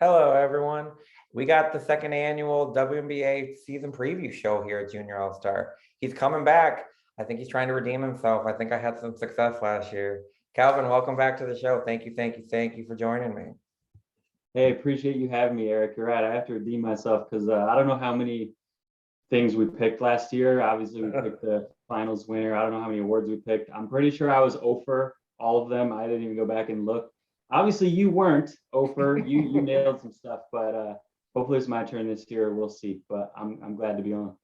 Hello, everyone. We got the second annual WNBA season preview show here at Junior All-Star. He's coming back. I think he's trying to redeem himself. I think I had some success last year. Calvin, welcome back to the show. Thank you for joining me. Hey, appreciate you having me, Eric. You're right. I have to redeem myself because I don't know how many things we picked last year. Obviously, we picked the finals winner. I don't know how many awards we picked. I'm pretty sure I was 0 for all of them. I didn't even go back and look. Obviously, you weren't 0 for. You nailed some stuff, but hopefully it's my turn this year. We'll see. But I'm glad to be on.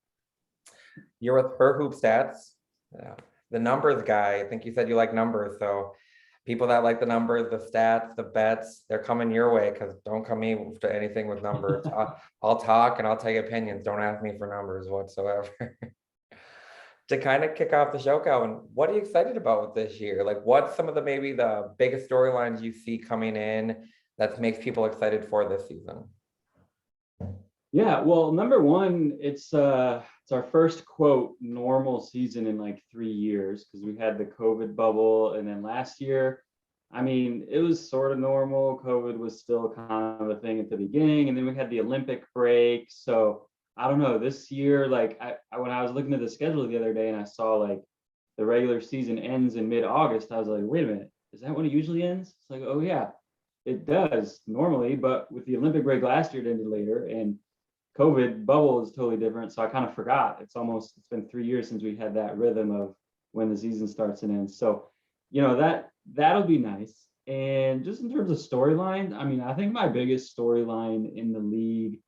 You're with Her Hoop Stats, the numbers guy. I think you said you like numbers, so people that like the numbers, the stats, the bets, they're coming your way because don't come me to anything with numbers. I'll talk and I'll tell you opinions. Don't ask me for numbers whatsoever. To kind of kick off the show, Calvin, what are you excited about with this year? Like, what's some of the maybe the biggest storylines you see coming in that makes people excited for this season? Yeah, well, number one, it's our first quote normal season in like 3 years because we had the COVID bubble, and then last year, I mean, it was sort of normal. COVID was still kind of a thing at the beginning, and then we had the Olympic break. So I don't know. This year, like when I was looking at the schedule the other day and I saw like the regular season ends in mid-August, I was like, wait a minute, is that when it usually ends? It's like, oh yeah, it does normally, but with the Olympic break last year, it ended later, and COVID bubble is totally different. So I kind of forgot. It's been 3 years since we had that rhythm of when the season starts and ends. So, that'll be nice. And just in terms of storyline, I mean, I think my biggest storyline in the league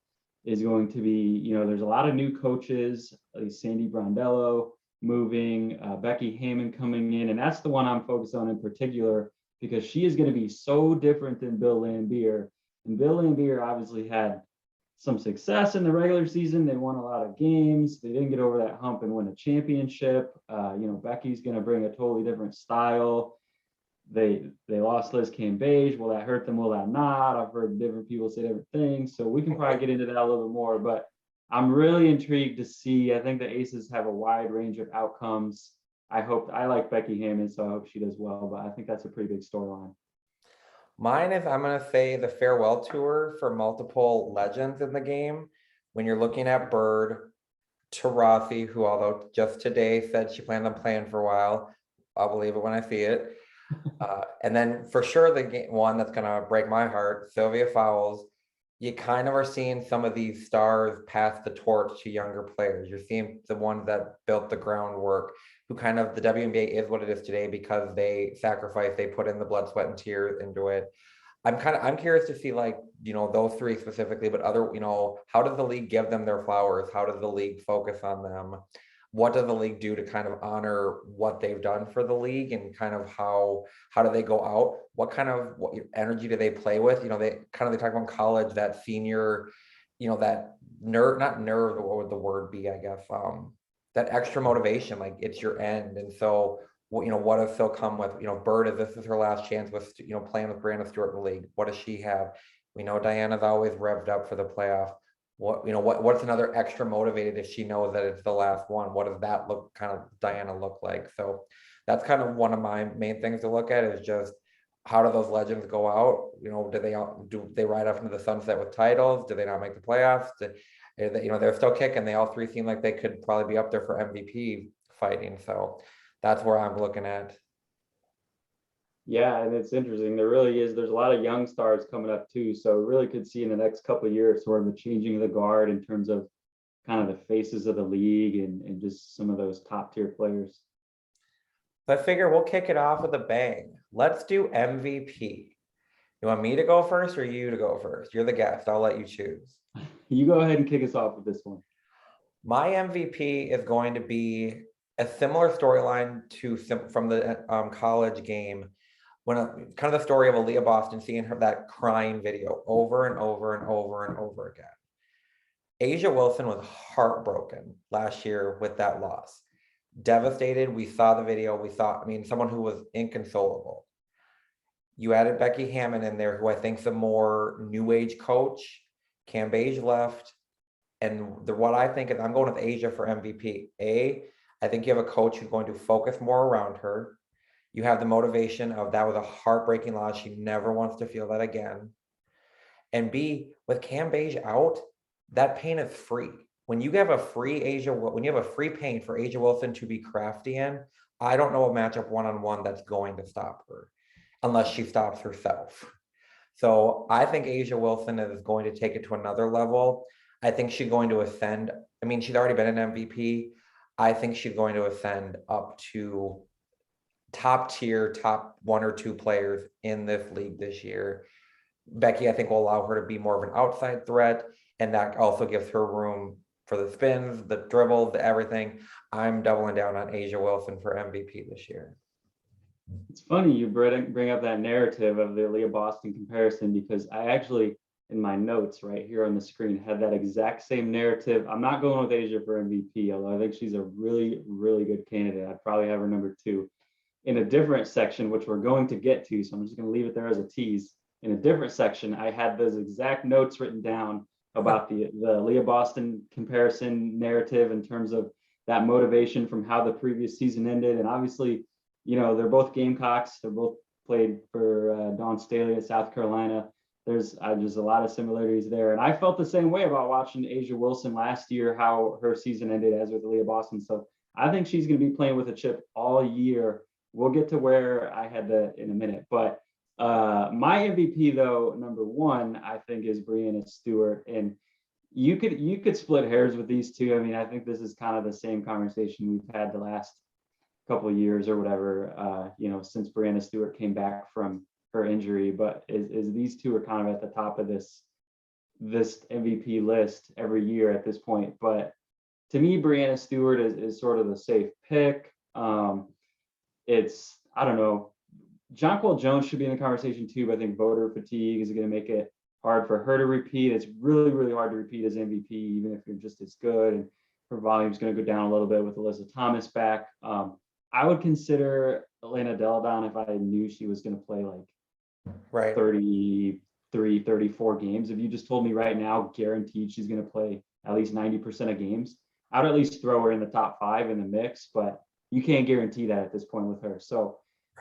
is going to be, there's a lot of new coaches, like Sandy Brondello moving, Becky Hammon coming in, and that's the one I'm focused on in particular because she is going to be so different than Bill Laimbeer. And Bill Laimbeer obviously had some success in the regular season. They won a lot of games. They didn't get over that hump and win a championship. Becky's going to bring a totally different style. They lost Liz Cambage. Will that hurt them? Will that not? I've heard different people say different things. So we can probably get into that a little bit more. But I'm really intrigued to see. I think the Aces have a wide range of outcomes. I like Becky Hammon, so I hope she does well. But I think that's a pretty big storyline. Mine is, I'm going to say, the farewell tour for multiple legends in the game. When you're looking at Bird, Taurasi, who although just today said she planned on playing for a while, I'll believe it when I see it. And then for sure, the one that's going to break my heart, Sylvia Fowles. You kind of are seeing some of these stars pass the torch to younger players. You're seeing the ones that built the groundwork, who kind of, the WNBA is what it is today because they sacrificed, they put in the blood, sweat, and tears into it. I'm curious to see, like, those three specifically, but other, how does the league give them their flowers? How does the league focus on them? What does the league do to kind of honor what they've done for the league, and kind of how do they go out? What energy do they play with? They talk about college, that senior, that nerve, not nerve, what would the word be, I guess, that extra motivation, like it's your end. And so what does Phil come with? Bird, if this is her last chance with, playing with Brianna Stewart in the league, what does she have? We know Diana's always revved up for the playoff. What's another extra motivated if she knows that it's the last one? What does that Diana look like? So that's kind of one of my main things to look at, is just how do those legends go out? Do they ride off into the sunset with titles? Do they not make the playoffs? They're still kicking. They all three seem like they could probably be up there for MVP fighting. So that's where I'm looking at. Yeah, and it's interesting. There really is. There's a lot of young stars coming up too. So really could see in the next couple of years sort of the changing of the guard in terms of kind of the faces of the league and just some of those top tier players. So I figure we'll kick it off with a bang. Let's do MVP. You want me to go first or you to go first? You're the guest. I'll let you choose. You go ahead and kick us off with this one. My MVP is going to be a similar storyline to from the college game, when kind of the story of Aaliyah Boston, seeing her that crying video over and over and over and over again. Asia Wilson was heartbroken last year with that loss. Devastated. We saw the video. Someone who was inconsolable. You added Becky Hammon in there, who I think is a more new age coach. Cambage left. And what I think is, I'm going with Asia for MVP. I think you have a coach who's going to focus more around her. You have the motivation of that was a heartbreaking loss. She never wants to feel that again. And B, with Cam Beige out, that paint is free. When you have a free when you have a free paint for Asia Wilson to be crafty in, I don't know a matchup one-on-one that's going to stop her unless she stops herself. So I think Asia Wilson is going to take it to another level. I think she's going to ascend. I mean, she's already been an MVP. I think she's going to ascend up to top tier, top 1 or 2 players in this league this year. Becky, I think, will allow her to be more of an outside threat, and that also gives her room for the spins, the dribbles, the everything. I'm doubling down on Asia Wilson for MVP this year. It's funny you bring up that narrative of the Leah Boston comparison, because I actually, in my notes right here on the screen, had that exact same narrative. I'm not going with Asia for MVP, although I think she's a really, really good candidate. I'd probably have her number 2. In a different section, which we're going to get to, so I'm just going to leave it there as a tease. In a different section, I had those exact notes written down about the Leah Boston comparison narrative in terms of that motivation from how the previous season ended. And obviously, you know, they're both Gamecocks. They're both played for Dawn Staley at South Carolina. There's just a lot of similarities there. And I felt the same way about watching Asia Wilson last year, how her season ended as with Leah Boston. So I think she's going to be playing with a chip all year. We'll get to where I had that in a minute. But my MVP, though, number 1, I think, is Breanna Stewart. And you could split hairs with these two. I mean, I think this is kind of the same conversation we've had the last couple of years or whatever, you know, since Breanna Stewart came back from her injury. But is these two are kind of at the top of this MVP list every year at this point. But to me, Breanna Stewart is sort of the safe pick. It's, I don't know, Jonquel Jones should be in the conversation too, but I think voter fatigue is going to make it hard for her to repeat. It's really, really hard to repeat as MVP, even if you're just as good. And her volume is going to go down a little bit with Alyssa Thomas back. I would consider Elena Deladon if I knew she was going to play like 33, 34 games. If you just told me right now, guaranteed she's going to play at least 90% of games, I'd at least throw her in the top 5 in the mix, but you can't guarantee that at this point with her. So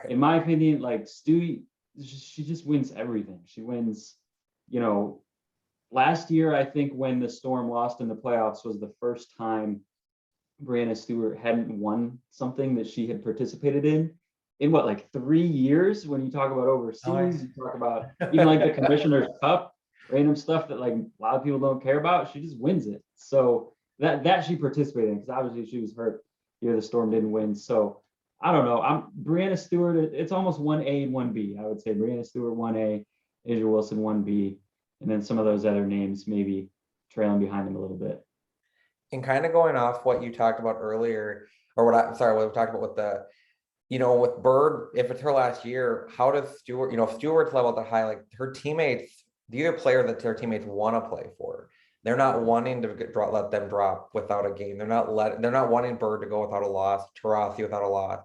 in my opinion, like Stewie, she just wins everything. She wins, you know, last year, I think when the Storm lost in the playoffs was the first time Breanna Stewart hadn't won something that she had participated in what, like 3 years. When you talk about overseas, you talk about even like the Commissioner's Cup, random stuff that like a lot of people don't care about, she just wins it. So that she participated in, because obviously she was hurt here, the Storm didn't win. So I don't know. Breanna Stewart, it's almost 1A and 1B. I would say Breanna Stewart 1A, Asia Wilson 1B, and then some of those other names maybe trailing behind them a little bit. And kind of going off what you talked about earlier, or what we talked about with the, you know, with Bird, if it's her last year, how does Stewart, you know, Stewart's level at the high, like her teammates, these are players that their teammates want to play for. They're not wanting to let them drop without a game. They're not wanting Bird to go without a loss, Taurasi without a loss.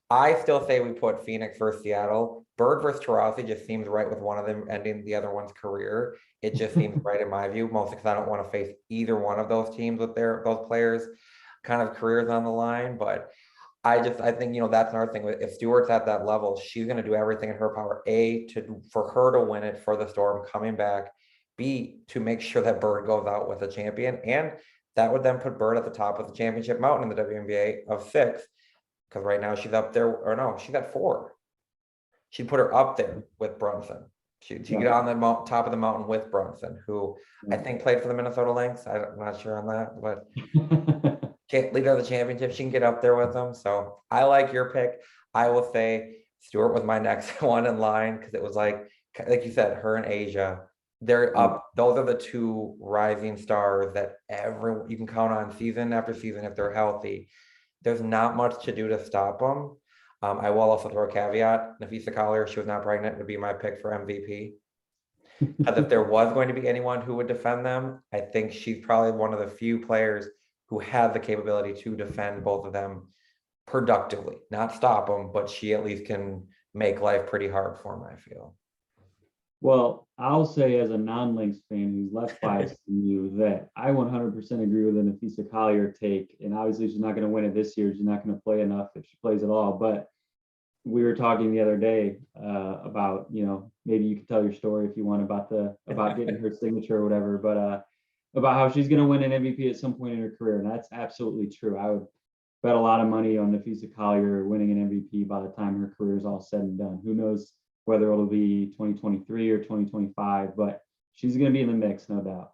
I still say we put Phoenix versus Seattle. Bird versus Taurasi just seems right with one of them ending the other one's career. It just seems right in my view, mostly because I don't want to face either one of those teams with those players' kind of careers on the line. But I think, you know, that's another thing. If Stewart's at that level, she's going to do everything in her power, for her to win it for the Storm coming back, B, to make sure that Bird goes out with a champion. And that would then put Bird at the top of the championship mountain in the WNBA of 6. Because right now she's up there, or no, she's at 4. She'd put her up there with Brunson. She'd get on the top of the mountain with Brunson, who I think played for the Minnesota Lynx. I'm not sure on that, but leader of the championship, she can get up there with them. So I like your pick. I will say Stewart was my next one in line, because it was like you said, her and Asia, they're up. Those are the 2 rising stars that you can count on season after season if they're healthy. There's not much to do to stop them. I will also throw a caveat. Nafisa Collier, she was not pregnant, would be my pick for MVP. Because if there was going to be anyone who would defend them, I think she's probably one of the few players who have the capability to defend both of them productively. Not stop them, but she at least can make life pretty hard for them, I feel. Well, I'll say as a non-Lynx fan who's less biased than you, that I 100% agree with the Nafisa Collier take. And obviously she's not going to win it this year. She's not going to play enough if she plays at all. But we were talking the other day about, maybe you could tell your story if you want about getting her signature or whatever, but about how she's going to win an MVP at some point in her career. And that's absolutely true. I would bet a lot of money on Nafisa Collier winning an MVP by the time her career is all said and done. Who knows whether it'll be 2023 or 2025, but she's going to be in the mix, no doubt.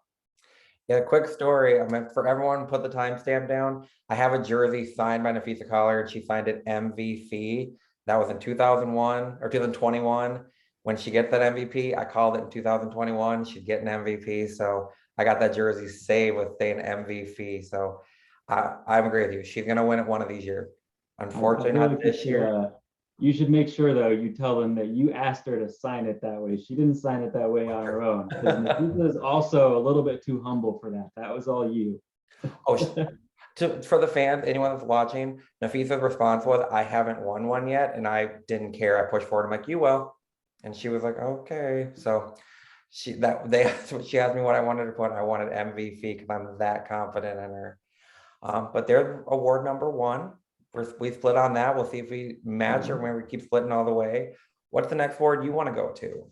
Yeah, quick story. I mean, for everyone, put the timestamp down. I have a jersey signed by Nafisa Collier, and she signed it M-V-Phee. That was in 2001 or 2021. When she gets that MVP, I called it in 2021. She'd get an MVP. So I got that jersey saved with saying M-V-Phee. So I agree with you. She's going to win it one of these years. Unfortunately, feel not like this year. you should make sure though you tell them that you asked her to sign it that way. She didn't sign it that way on her own, because Nafisa is also a little bit too humble for that. That was all you. Oh, for the fans, anyone that's watching, Nafisa's response was, "I haven't won one yet," and I didn't care. I pushed forward. I'm like, "You will," and she was like, "Okay." So she asked me what I wanted to put. I wanted M-V-Phee because I'm that confident in her. But they're award number one. We split on that. We'll see if we match or maybe we keep splitting all the way. What's the next award you want to go to?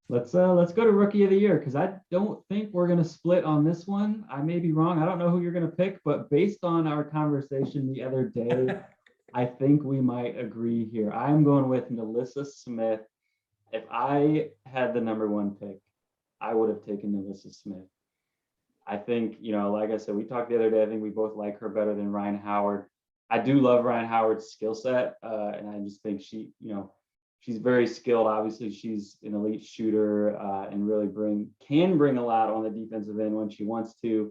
Let's go to Rookie of the Year, because I don't think we're gonna split on this one. I may be wrong. I don't know who you're gonna pick, but based on our conversation the other day, I think we might agree here. I'm going with NaLyssa Smith. If I had the number one pick, I would have taken NaLyssa Smith. I think, like I said, we talked the other day. I think we both like her better than Ryan Howard. I do love Ryan Howard's skill set, and I just think she's very skilled. Obviously, she's an elite shooter and really can bring a lot on the defensive end when she wants to.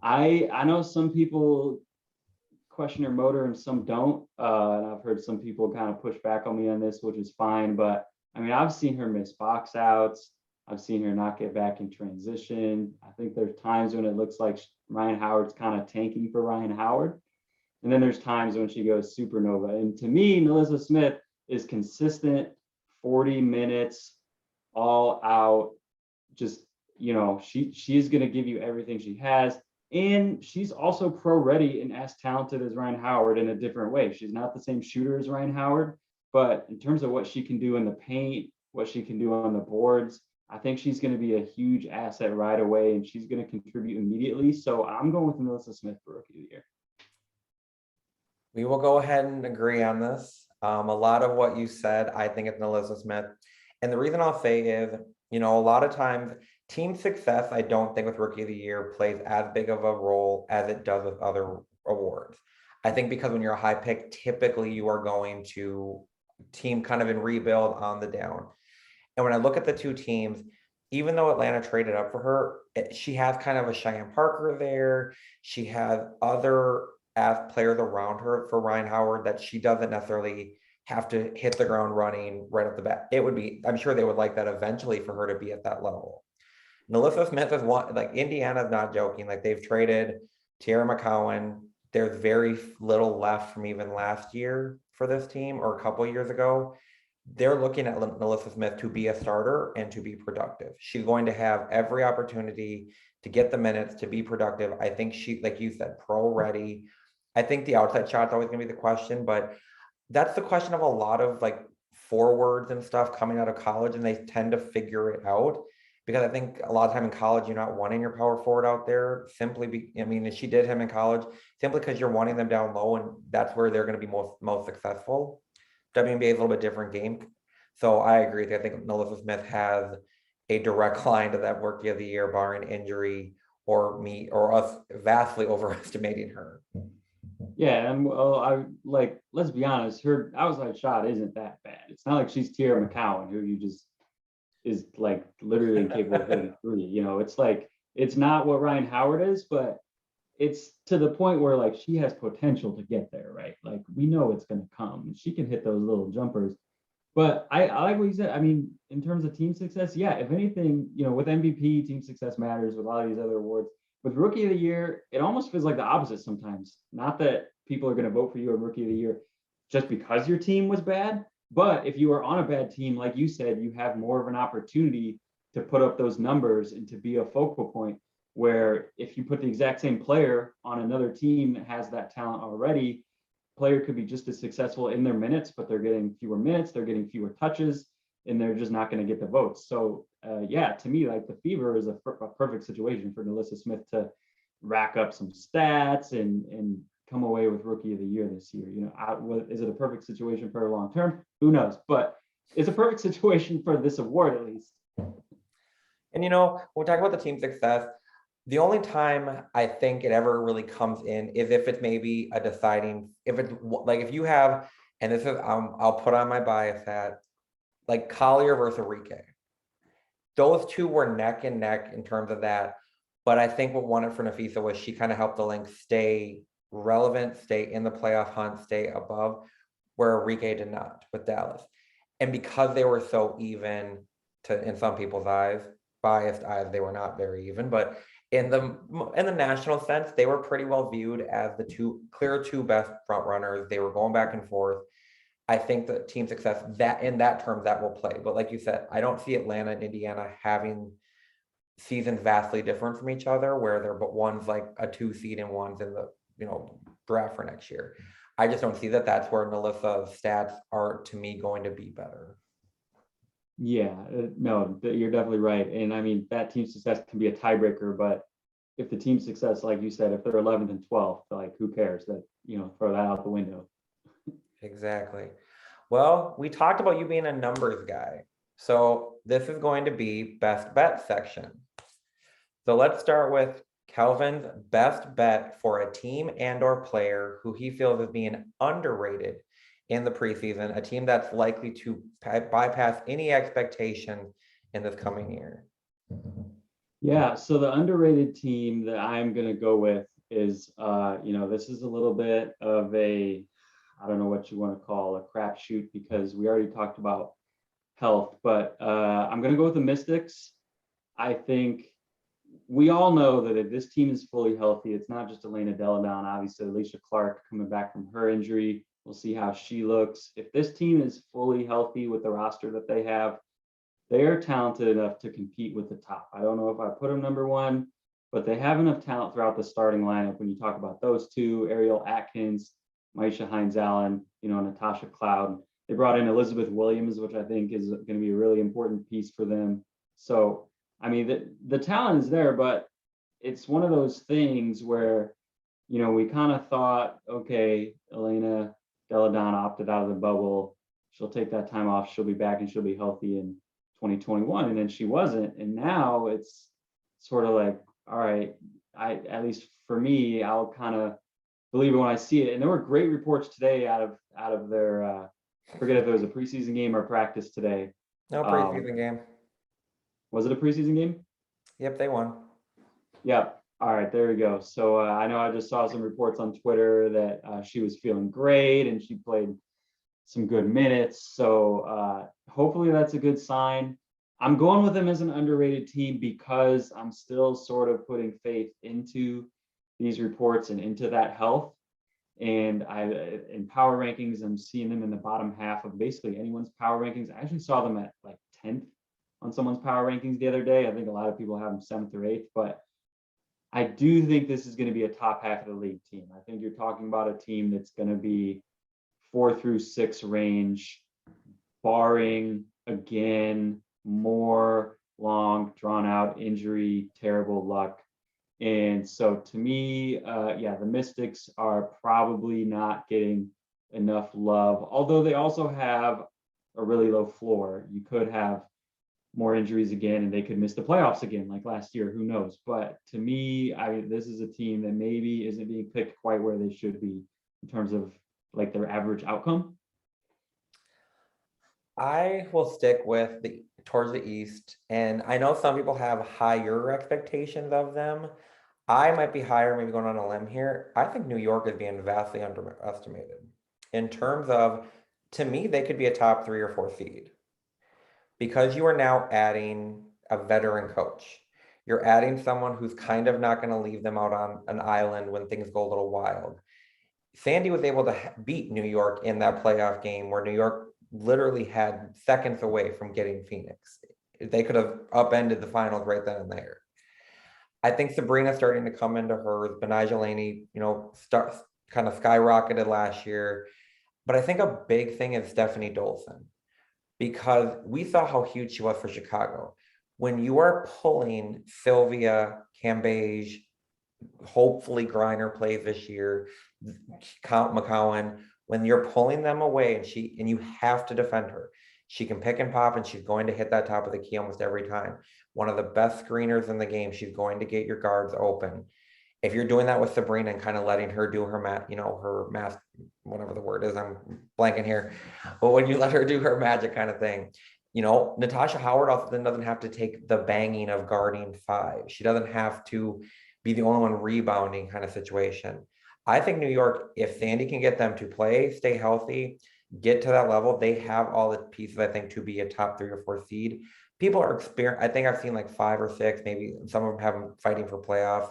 I know some people question her motor and some don't, and I've heard some people kind of push back on me on this, which is fine. But I mean, I've seen her miss box outs. I've seen her not get back in transition. I think there's times when it looks like Ryan Howard's kind of tanking for Ryan Howard. And then there's times when she goes supernova. And to me, NaLyssa Smith is consistent, 40 minutes, all out. Just, she's going to give you everything she has. And she's also pro ready and as talented as Ryan Howard in a different way. She's not the same shooter as Ryan Howard, but in terms of what she can do in the paint, what she can do on the boards, I think she's going to be a huge asset right away, and she's going to contribute immediately. So I'm going with NaLyssa Smith for Rookie of the Year. We will go ahead and agree on this. A lot of what you said, I think it's NaLyssa Smith. And the reason I'll say is, a lot of times team success, I don't think with Rookie of the Year plays as big of a role as it does with other awards. I think because when you're a high pick, typically you are going to team kind of in rebuild on the down. And when I look at the two teams, even though Atlanta traded up for her, she has kind of a Cheyenne Parker there. She has other players around her for Ryan Howard that she doesn't necessarily have to hit the ground running right off the bat. I'm sure they would like that eventually for her to be at that level. NaLyssa Smith is one, like Indiana's not joking. Like they've traded Tierra McCowan. There's very little left from even last year for this team or a couple years ago. They're looking at NaLyssa Smith to be a starter and to be productive. She's going to have every opportunity to get the minutes, to be productive. I think she, like you said, pro ready. I think the outside shot's always going to be the question, but that's the question of a lot of like forwards and stuff coming out of college, and they tend to figure it out because I think a lot of time in college, you're not wanting your power forward out there she did him in college simply because you're wanting them down low, and that's where they're going to be most successful. WNBA is a little bit different game. So I agree. I think NaLyssa Smith has a direct line to that Rookie of the Year, barring injury or me or us vastly overestimating her. Yeah, and let's be honest, her outside shot isn't that bad. It's not like she's Tierra McCowan, who you just is like literally incapable of hitting three. It's like it's not what Ryan Howard is, but it's to the point where like she has potential to get there, right? Like we know it's going to come. She can hit those little jumpers. But I like what you said. I mean, in terms of team success, yeah, if anything, with MVP, team success matters. With a lot of these other awards, with Rookie of the Year, it almost feels like the opposite sometimes. Not that people are going to vote for you a Rookie of the Year just because your team was bad, but if you are on a bad team, like you said, you have more of an opportunity to put up those numbers and to be a focal point. Where if you put the exact same player on another team that has that talent already, player could be just as successful in their minutes, but they're getting fewer minutes, they're getting fewer touches, and they're just not going to get the votes. So yeah, to me, like the Fever is a perfect situation for NaLyssa Smith to rack up some stats and come away with Rookie of the Year this year. You know, is it a perfect situation for her long term? Who knows? But it's a perfect situation for this award at least. And you know, when we talk about the team success, the only time I think it ever really comes in is if it's maybe a deciding, if it's like if you have, and this is I'll put on my bias hat, like Collier versus Enrique. Those two were neck and neck in terms of that. But I think what won it for Nafisa was she kind of helped the Lynx stay relevant, stay in the playoff hunt, stay above, where Enrique did not with Dallas. And because they were so even to, in some people's eyes, biased eyes, they were not very even, but in the national sense, they were pretty well viewed as the two best front runners. They were going back and forth. I think the team success that in that term that will play. But like you said, I don't see Atlanta and Indiana having seasons vastly different from each other, where they're but one's like a 2 seed and one's in the draft for next year. I just don't see that. That's where NaLyssa's stats are to me going to be better. Yeah, no, you're definitely right. And I mean, that team success can be a tiebreaker, but if the team success, like you said, if they're 11th and 12th, like who cares? That, throw that out the window. Exactly. Well, we talked about you being a numbers guy. So this is going to be best bet section. So let's start with Kelvin's best bet for a team and or player who he feels is being underrated in the preseason, a team that's likely to bypass any expectation in this coming year. Yeah, so the underrated team that I'm going to go with is, this is a little bit of I don't know what you want to call a crapshoot, because we already talked about health, but I'm going to go with the Mystics. I think we all know that if this team is fully healthy, it's not just Elena Deladon. Obviously, Alicia Clark coming back from her injury. We'll see how she looks. If this team is fully healthy with the roster that they have, they are talented enough to compete with the top. I don't know if I put them number one, but they have enough talent throughout the starting lineup. When you talk about those two, Ariel Atkins, Maisha Hines-Allen, Natasha Cloud. They brought in Elizabeth Williams, which I think is going to be a really important piece for them. So, I mean, the talent is there, but it's one of those things where, we kind of thought, okay, Elena Deladon opted out of the bubble. She'll take that time off. She'll be back and she'll be healthy in 2021. And then she wasn't. And now it's sort of like, all right, at least for me, I'll kind of believe it when I see it. And there were great reports today out of their, I forget if it was a preseason game or practice today. No preseason game. Was it a preseason game? Yep, they won. Yep. All right, there we go. So I know I just saw some reports on Twitter that she was feeling great and she played some good minutes. So hopefully that's a good sign. I'm going with them as an underrated team because I'm still sort of putting faith into these reports and into that health. And in power rankings, I'm seeing them in the bottom half of basically anyone's power rankings. I actually saw them at like 10th on someone's power rankings the other day. I think a lot of people have them 7th or 8th, but I do think this is going to be a top half of the league team. I think you're talking about a team that's going to be 4 through 6 range, barring, again, more long, drawn out injury, terrible luck. And so to me, the Mystics are probably not getting enough love, although they also have a really low floor. You could have more injuries again and they could miss the playoffs again like last year, who knows? But to me, this is a team that maybe isn't being picked quite where they should be in terms of like their average outcome. I will stick with towards the East, and I know some people have higher expectations of them. I might be higher, maybe going on a limb here. I think New York is being vastly underestimated in terms of, to me, they could be a top 3 or 4 seed because you are now adding a veteran coach. You're adding someone who's kind of not going to leave them out on an island when things go a little wild. Sandy was able to beat New York in that playoff game where New York literally had seconds away from getting Phoenix. They could have upended the finals right then and there. I think Sabrina's starting to come into hers. Benai Jelani, kind of skyrocketed last year. But I think a big thing is Stephanie Dolson, because we saw how huge she was for Chicago. When you are pulling Sylvia, Cambage, hopefully Griner plays this year, McCowan, when you're pulling them away and you have to defend her. She can pick and pop and she's going to hit that top of the key almost every time. One of the best screeners in the game. She's going to get your guards open. If you're doing that with Sabrina and kind of letting her do her her math, whatever the word is, I'm blanking here. But when you let her do her magic kind of thing, Natasha Howard also then doesn't have to take the banging of guarding five. She doesn't have to be the only one rebounding kind of situation. I think New York, if Sandy can get them to play, stay healthy, get to that level, they have all the pieces, I think, to be a top 3 or 4 seed. People are I think I've seen like 5 or 6, maybe some of them have them fighting for playoffs.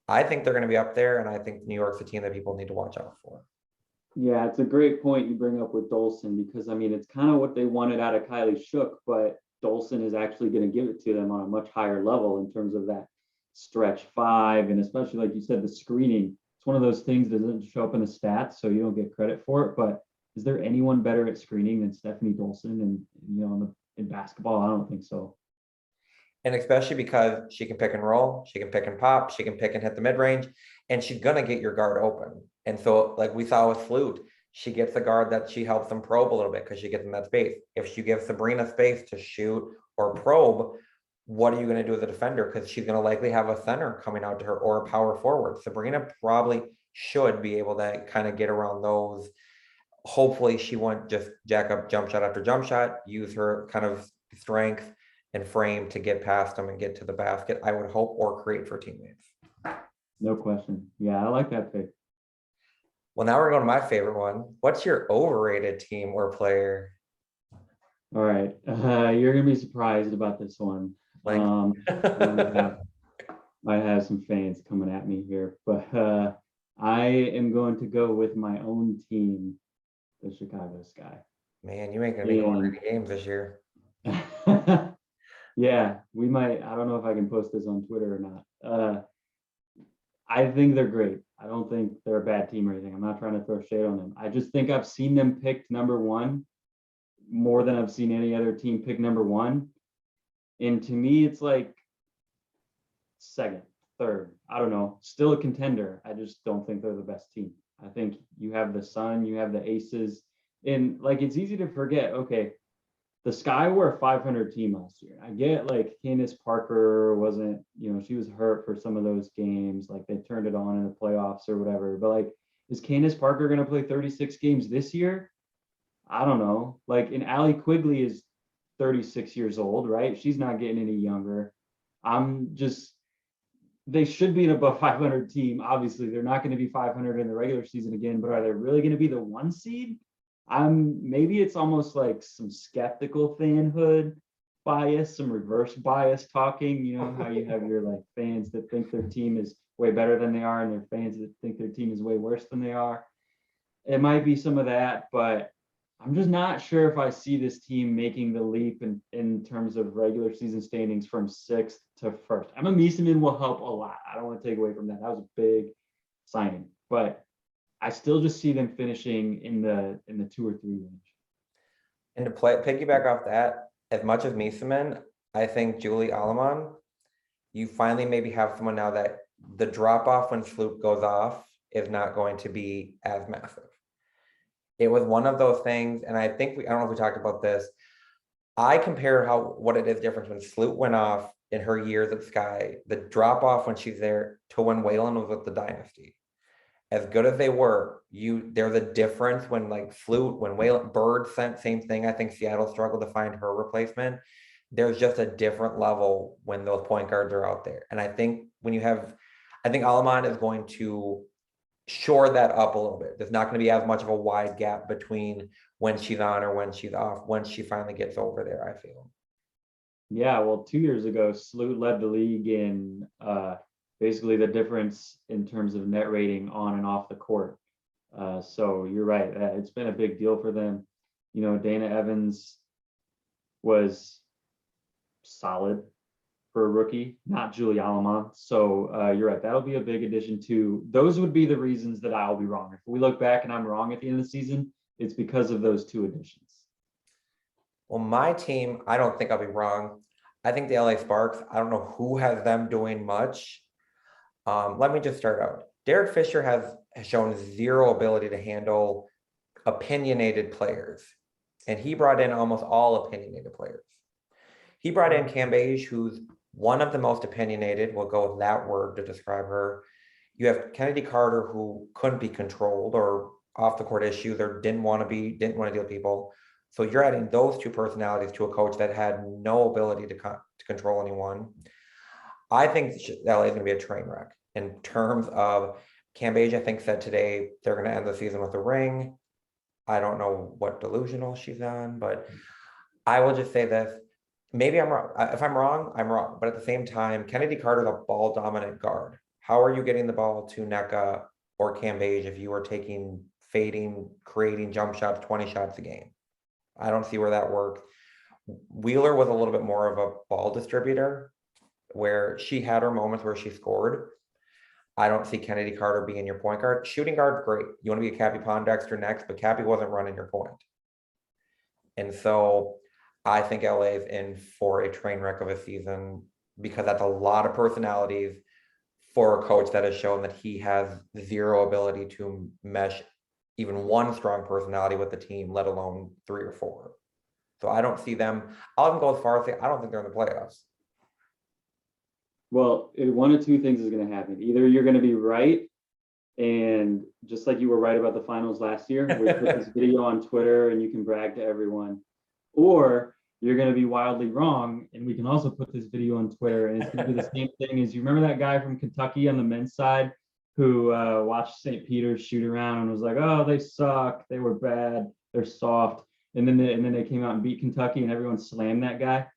I think they're going to be up there, and I think New York's a team that people need to watch out for. Yeah, it's a great point you bring up with Dolson, because I mean, it's kind of what they wanted out of Kylie Shook, but Dolson is actually going to give it to them on a much higher level in terms of that stretch 5, and especially like you said, the screening. It's one of those things that doesn't show up in the stats, so you don't get credit for it. But is there anyone better at screening than Stephanie Dolson? And in basketball, I don't think so. And especially because she can pick and roll, she can pick and pop, she can pick and hit the mid range, and she's gonna get your guard open. And so, like we saw with Flute, she gets the guard that she helps them probe a little bit because she gets in that space. If she gives Sabrina space to shoot or probe, what are you going to do as a defender? Because she's going to likely have a center coming out to her or a power forward. Sabrina probably should be able to kind of get around those. Hopefully she won't just jack up jump shot after jump shot, use her kind of strength and frame to get past them and get to the basket, I would hope, or create for teammates. No question. Yeah, I like that pick. Well, now we're going to my favorite one. What's your overrated team or player? All right. You're going to be surprised about this one. I have some fans coming at me here, but I am going to go with my own team, the Chicago Sky. Man, you ain't going to be going to any games this year. Yeah, we might. I don't know if I can post this on Twitter or not. I think they're great. I don't think they're a bad team or anything. I'm not trying to throw shade on them. I just think I've seen them picked number 1 more than I've seen any other team pick number 1. And to me, it's like second, third. I don't know. Still a contender. I just don't think they're the best team. I think you have the Sun, you have the Aces, and like it's easy to forget. Okay, the Sky were a 500 team last year. I get like Candace Parker wasn't, she was hurt for some of those games. Like they turned it on in the playoffs or whatever. But like, is Candace Parker going to play 36 games this year? I don't know. Like, and Allie Quigley is 36 years old, right? She's not getting any younger. They should be an above 500 team. Obviously, they're not going to be 500 in the regular season again, but are they really going to be the 1 seed? Maybe it's almost like some skeptical fanhood bias, some reverse bias talking, how you have your like fans that think their team is way better than they are and their fans that think their team is way worse than they are. It might be some of that, but I'm just not sure if I see this team making the leap in terms of regular season standings from 6th to 1st. Emma Miesemann will help a lot. I don't want to take away from that. That was a big signing, but I still just see them finishing in the 2 or 3 range. And to piggyback off that, as much as Miesemann, I think Julie Alleman, you finally maybe have someone now that the drop off when Sloop goes off is not going to be as massive. It was one of those things, and I think I don't know if we talked about this. I compare what it is different when Sloot went off in her years at Sky, the drop off when she's there, to when Waylon was with the Dynasty. As good as they were, there's a difference when like Flute, when Waylon, Bird sent same thing. I think Seattle struggled to find her replacement. There's just a different level when those point guards are out there. And I think I think Alaman is going to shore that up a little bit. There's not going to be as much of a wide gap between when she's on or when she's off, when she finally gets over there, I feel. Yeah, well, 2 years ago, Sloot led the league in basically the difference in terms of net rating on and off the court. So you're right. It's been a big deal for them. Dana Evans was solid. for a rookie, not Julie Allemont. So you're right. That'll be a big addition too. Those would be the reasons that I'll be wrong. If we look back and I'm wrong at the end of the season, it's because of those two additions. Well, my team, I don't think I'll be wrong. I think the LA Sparks, I don't know who has them doing much. Let me just start out. Derek Fisher has shown zero ability to handle opinionated players, and he brought in almost all opinionated players. He brought in Cam Beige, who's one of the most opinionated. We'll go with that word to describe her. You have Kennedy Carter, who couldn't be controlled or off the court issues or didn't want to deal with people. So you're adding those two personalities to a coach that had no ability to control anyone. I think LA is going to be a train wreck in terms of Cam Beige, I think, said today they're going to end the season with a ring. I don't know what delusional she's on, but I will just say this. Maybe I'm wrong. If I'm wrong, I'm wrong. But at the same time, Kennedy Carter's a ball dominant guard. How are you getting the ball to NECA or Cam Beige if you are fading, creating jump shots, 20 shots a game? I don't see where that works. Wheeler was a little bit more of a ball distributor where she had her moments where she scored. I don't see Kennedy Carter being your point guard. Shooting guard, great. You want to be a Cappy Pondexter next, but Cappy wasn't running your point. And so I think LA is in for a train wreck of a season because that's a lot of personalities for a coach that has shown that he has zero ability to mesh even one strong personality with the team, let alone 3 or 4. So I don't see them. I'll even go as far as say I don't think they're in the playoffs. Well, one of two things is going to happen. Either you're going to be right, and just like you were right about the finals last year, we put this video on Twitter and you can brag to everyone, or you're going to be wildly wrong, and we can also put this video on Twitter, and it's going to be the same thing as you remember that guy from Kentucky on the men's side who watched St. Peter's shoot around and was like, "Oh, they suck, they were bad, they're soft," and then they came out and beat Kentucky, and everyone slammed that guy.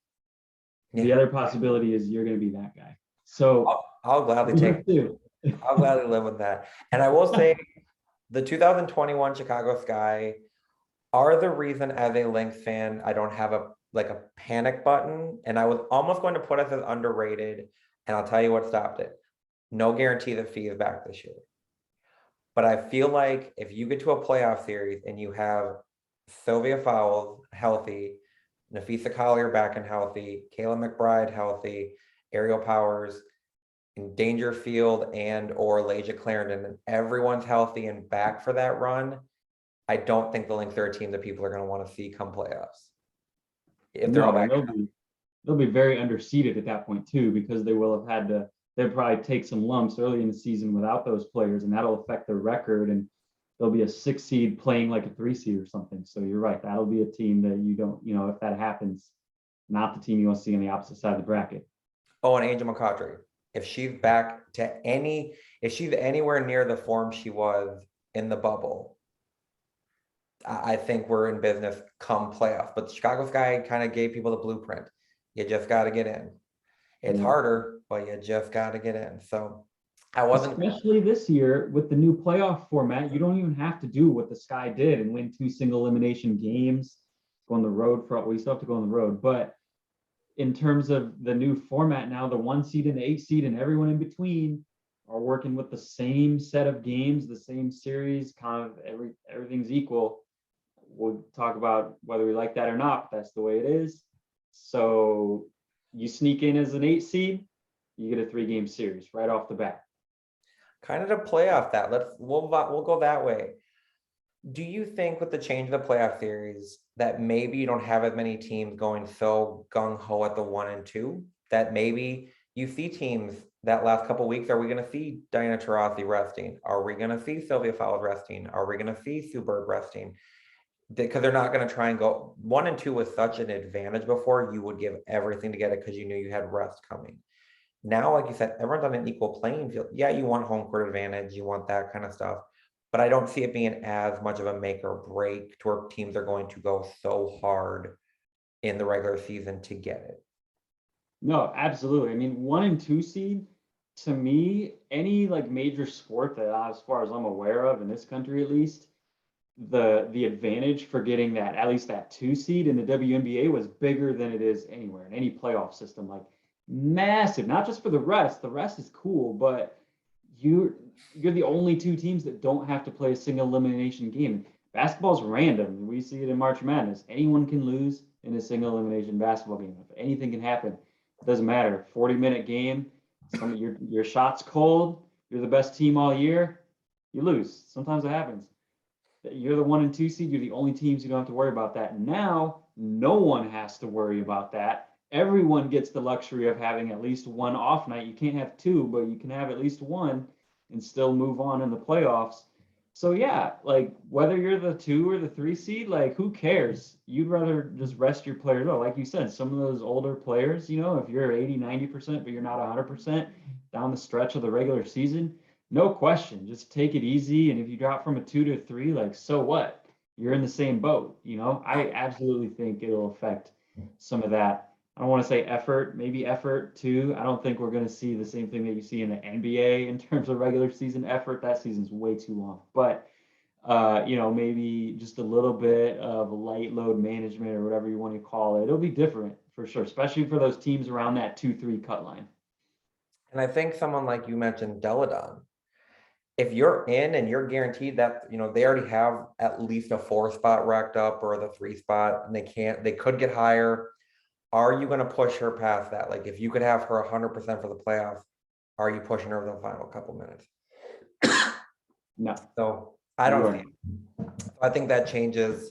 Yeah. The other possibility is you're going to be that guy. So I'll gladly take it. I'll gladly live with that. And I will say the 2021 Chicago Sky are the reason as a Lynx fan, I don't have a panic button. And I was almost going to put us as underrated. And I'll tell you what stopped it. No guarantee that Phee is back this year. But I feel like if you get to a playoff series and you have Sylvia Fowles healthy, Nafisa Collier back and healthy, Kayla McBride healthy, Ariel Powers, in Dangerfield and or Lasia Clarendon, and everyone's healthy and back for that run, I don't think the Lynx are a team that people are going to want to see come playoffs. If they're all back. They'll be very underseeded at that point too, because they will have had to, they'll probably take some lumps early in the season without those players, and that'll affect their record, and they'll be a 6 seed playing like a 3 seed or something. So you're right. That'll be a team that you don't, if that happens, not the team you want to see on the opposite side of the bracket. Oh, and Angel McCautry. If she's back to if she's anywhere near the form she was in the bubble, I think we're in business come playoff. But the Chicago Sky kind of gave people the blueprint. You just got to get in. It's harder, but you just got to get in. So I wasn't. Especially this year with the new playoff format, you don't even have to do what the Sky did and win 2 single elimination games, go on the road for, we still have to go on the road, but in terms of the new format now, the 1 seed and the 8 seed and everyone in between are working with the same set of games, the same series, kind of everything's equal. We'll talk about whether we like that or not, but that's the way it is. So you sneak in as an 8 seed, you get a 3-game series right off the bat. Kind of to playoff that. We'll go that way. Do you think with the change of the playoff series that maybe you don't have as many teams going so gung-ho at the 1 and 2, that maybe you see teams that last couple of weeks, are we going to see Diana Taurasi resting? Are we going to see Sylvia Fowles resting? Are we going to see Sue Bird resting? Because they're not going to try and go 1 and 2 was such an advantage before. You would give everything to get it because you knew you had rest coming. Now, like you said, everyone's on an equal playing field. Yeah, you want home court advantage. You want that kind of stuff. But I don't see it being as much of a make or break to where teams are going to go so hard in the regular season to get it. No, absolutely. I mean, 1 and 2 seed, to me, any major sport that, as far as I'm aware of in this country at least, the advantage for getting that, at least that 2 seed in the WNBA was bigger than it is anywhere in any playoff system. Like massive, not just for the rest. The rest is cool, but you you're the only two teams that don't have to play a single elimination game. Basketball's random. We see it in March Madness. Anyone can lose in a single elimination basketball game. If anything can happen, it doesn't matter. 40-minute game. Some of your shots cold. You're the best team all year. You lose. Sometimes it happens. You're the 1 and 2 seed. You're the only teams you don't have to worry about that. Now, no one has to worry about that. Everyone gets the luxury of having at least one off night. You can't have two, but you can have at least one and still move on in the playoffs. So yeah, like whether you're the 2 or the 3 seed, like who cares? You'd rather just rest your players. Oh, like you said, some of those older players, if you're 80, 90%, but you're not 100% down the stretch of the regular season, no question, just take it easy. And if you drop from a 2 to a 3, like, so what? You're in the same boat. I absolutely think it'll affect some of that. I don't want to say effort, maybe effort too. I don't think we're going to see the same thing that you see in the NBA in terms of regular season effort. That season's way too long. But maybe just a little bit of light load management or whatever you want to call it. It'll be different for sure, especially for those teams around that 2-3 cut line. And I think someone like you mentioned, Deladon, if you're in and you're guaranteed that, they already have at least a 4 spot racked up or the 3 spot, and they could get higher. Are you going to push her past that? Like if you could have her 100% for the playoffs, are you pushing her the final couple minutes? No. So I don't think. I think that changes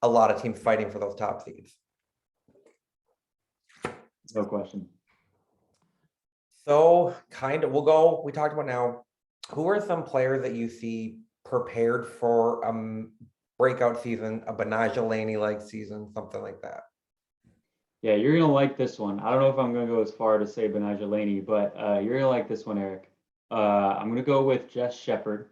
a lot of teams fighting for those top seeds. No question. So we talked about now, who are some players that you see prepared for breakout season, a Betnijah Laney-like season, something like that? Yeah, you're going to like this one. I don't know if I'm going to go as far to say Betnijah Laney, but you're going to like this one, Eric. I'm going to go with Jess Shepard.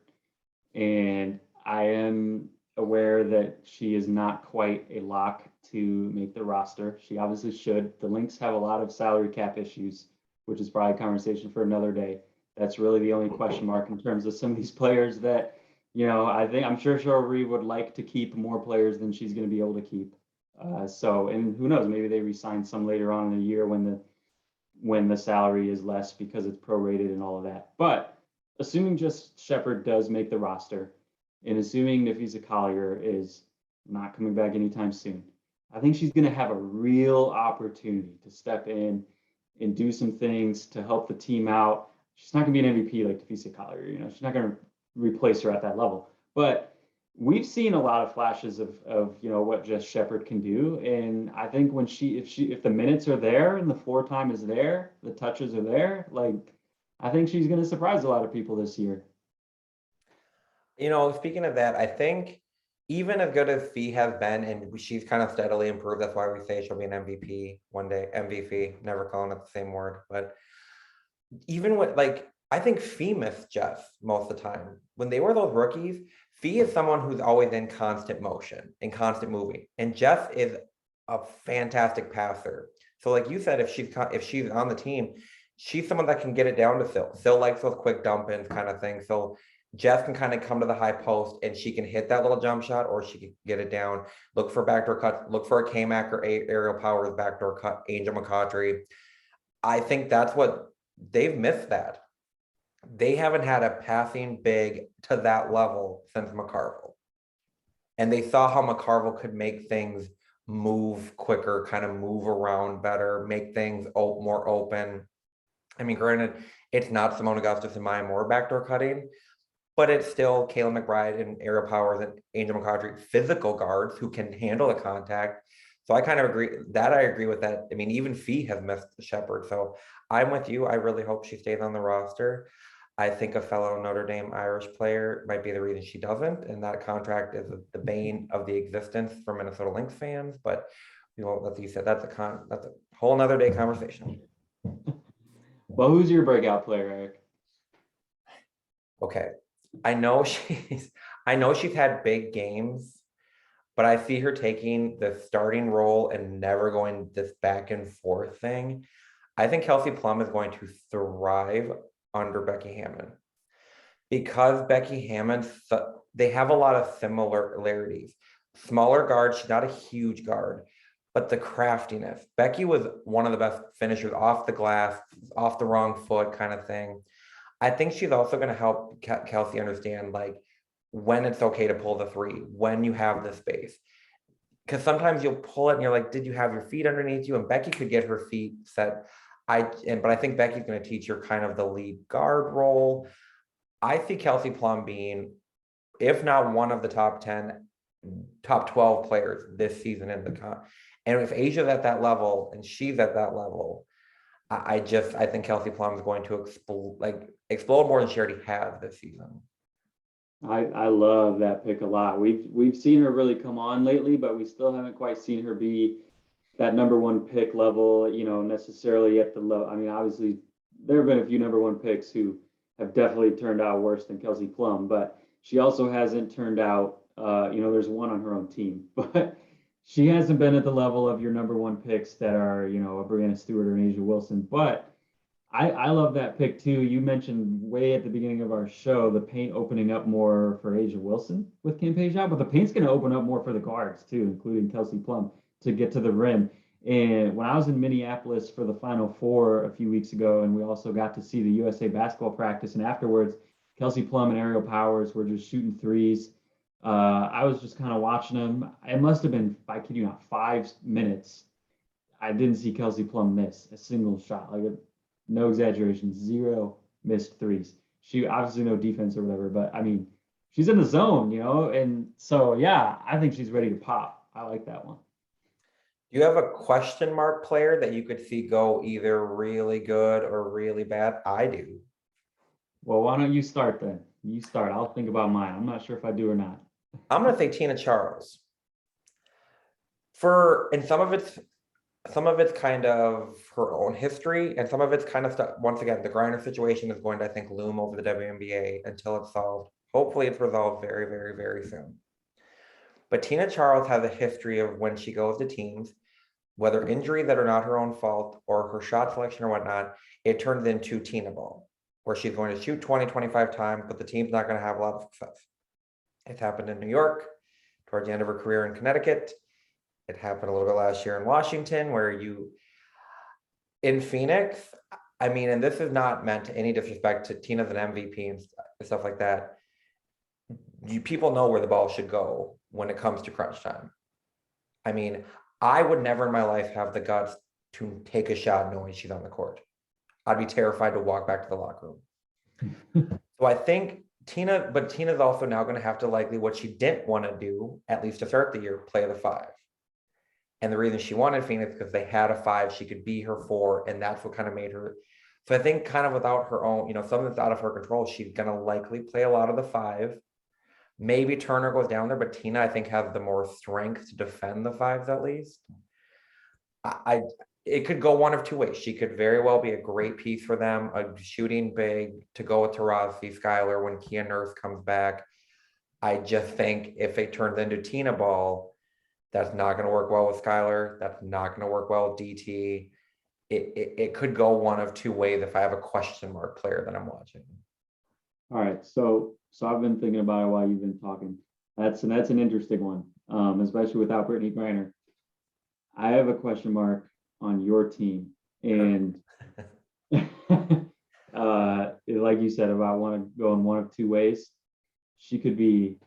And I am aware that she is not quite a lock to make the roster. She obviously should. The Lynx have a lot of salary cap issues, which is probably a conversation for another day. That's really the only question mark in terms of some of these players that, I'm sure Cheryl Reeve would like to keep more players than she's going to be able to keep. And who knows, maybe they resign some later on in the year when the salary is less because it's prorated and all of that. But assuming just Shepard does make the roster, and assuming Nafisa Collier is not coming back anytime soon, I think she's going to have a real opportunity to step in and do some things to help the team out. She's not going to be an MVP like Nafisa Collier. She's not going to replace her at that level. But we've seen a lot of flashes of what Jess Shepard can do, and I think when if the minutes are there and the floor time is there, the touches are there, like I think she's going to surprise a lot of people this year. Speaking of that, I think even as good as Phee has been, and she's kind of steadily improved, that's why we say she'll be an MVP one day. M-V-Phee, never calling it the same word, but even I think Phee missed Jess most of the time. When they were those rookies, Phee is someone who's always in constant motion and constant moving. And Jess is a fantastic passer. So like you said, if she's on the team, she's someone that can get it down to Phil. Phil likes those quick dump ins kind of thing. So Jess can kind of come to the high post and she can hit that little jump shot, or she can get it down, look for backdoor cut, look for a K-Mac or Aerial Powers backdoor cut, Angel McCautry. I think that's what they've missed that. They haven't had a passing big to that level since McCarville. And they saw how McCarville could make things move quicker, kind of move around better, make things more open. I mean, granted, it's not Simone Augustus and Maya Moore backdoor cutting, but it's still Kayla McBride and Aerial Powers and Angel McCautry, physical guards who can handle the contact. So I kind of agree with that. I mean, even Phee has missed Shepard. So I'm with you. I really hope she stays on the roster. I think a fellow Notre Dame Irish player might be the reason she doesn't. And that contract is the bane of the existence for Minnesota Lynx fans. But, as you said, that's a whole nother day conversation. Well, who's your breakout player, Eric? Okay. I know she's had big games, but I see her taking the starting role and never going this back and forth thing. I think Kelsey Plum is going to thrive under Becky Hammon, because Becky Hammon, they have a lot of similarities. Smaller guard, she's not a huge guard, but the craftiness. Becky was one of the best finishers off the glass, off the wrong foot kind of thing. I think she's also going to help Kelsey understand like when it's okay to pull the three, when you have the space. Because sometimes you'll pull it and you're like, did you have your feet underneath you? And Becky could get her feet set. But I think Becky's going to teach her kind of the lead guard role. I see Kelsey Plum being, if not one of the top 10, top 12 players this season in the con. And if Asia's at that level and she's at that level, I think Kelsey Plum is going to explode more than she already has this season. I love that pick a lot. We've seen her really come on lately, but we still haven't quite seen her be that number one pick level, necessarily at the low. I mean, obviously there have been a few number one picks who have definitely turned out worse than Kelsey Plum, but she also hasn't turned out, there's one on her own team, but she hasn't been at the level of your number one picks that are, a Brianna Stewart or an Asia Wilson. But I love that pick too. You mentioned way at the beginning of our show the paint opening up more for Asia Wilson with Kim Page out, but the paint's going to open up more for the guards too, including Kelsey Plum, to get to the rim. And when I was in Minneapolis for the Final Four a few weeks ago, and we also got to see the USA basketball practice, and afterwards, Kelsey Plum and Ariel Powers were just shooting threes. I was just kind of watching them. It must have been, I kid you not, 5 minutes. I didn't see Kelsey Plum miss a single shot. Like, no exaggeration, 0 missed threes. She obviously no defense or whatever, but I mean, she's in the zone, and so yeah, I think she's ready to pop. I like that one. Do you have a question mark player that you could see go either really good or really bad? I do. Well, why don't you start then? You start. I'll think about mine. I'm not sure if I do or not. I'm going to say Tina Charles. And some of it's kind of her own history, and some of it's kind of stuff. Once again, the Griner situation is going to, I think, loom over the WNBA until it's solved. Hopefully it's resolved very, very, very soon. But Tina Charles has a history of when she goes to teams, whether injuries that are not her own fault or her shot selection or whatnot, it turns into Tina ball, where she's going to shoot 20, 25 times, but the team's not going to have a lot of success. It's happened in New York towards the end of her career in Connecticut. It happened a little bit last year in Washington, in Phoenix, I mean, and this is not meant to any disrespect to Tina's an MVP and stuff like that. People know where the ball should go when it comes to crunch time. I mean, I would never in my life have the guts to take a shot knowing she's on the court. I'd be terrified to walk back to the locker room. So I think Tina's also now going to have to likely what she didn't want to do, at least to start the year, play the 5. And the reason she wanted Phoenix because they had a 5, she could be her 4, and that's what kind of made her. So I think kind of without her own, something that's out of her control, she's going to likely play a lot of the 5. Maybe Turner goes down there, but Tina, I think, has the more strength to defend the 5s at least. It could go one of two ways. She could very well be a great piece for them, a shooting big to go with Taurasi, Skylar when Kia Nurse comes back. I just think if it turns into Tina ball, that's not going to work well with Skylar. That's not going to work well with DT. It could go one of two ways if I have a question mark player that I'm watching. All right, so I've been thinking about it while you've been talking. That's an interesting one, especially without Brittany Griner. I have a question mark on your team, and like you said, about want to go in one of two ways. She could be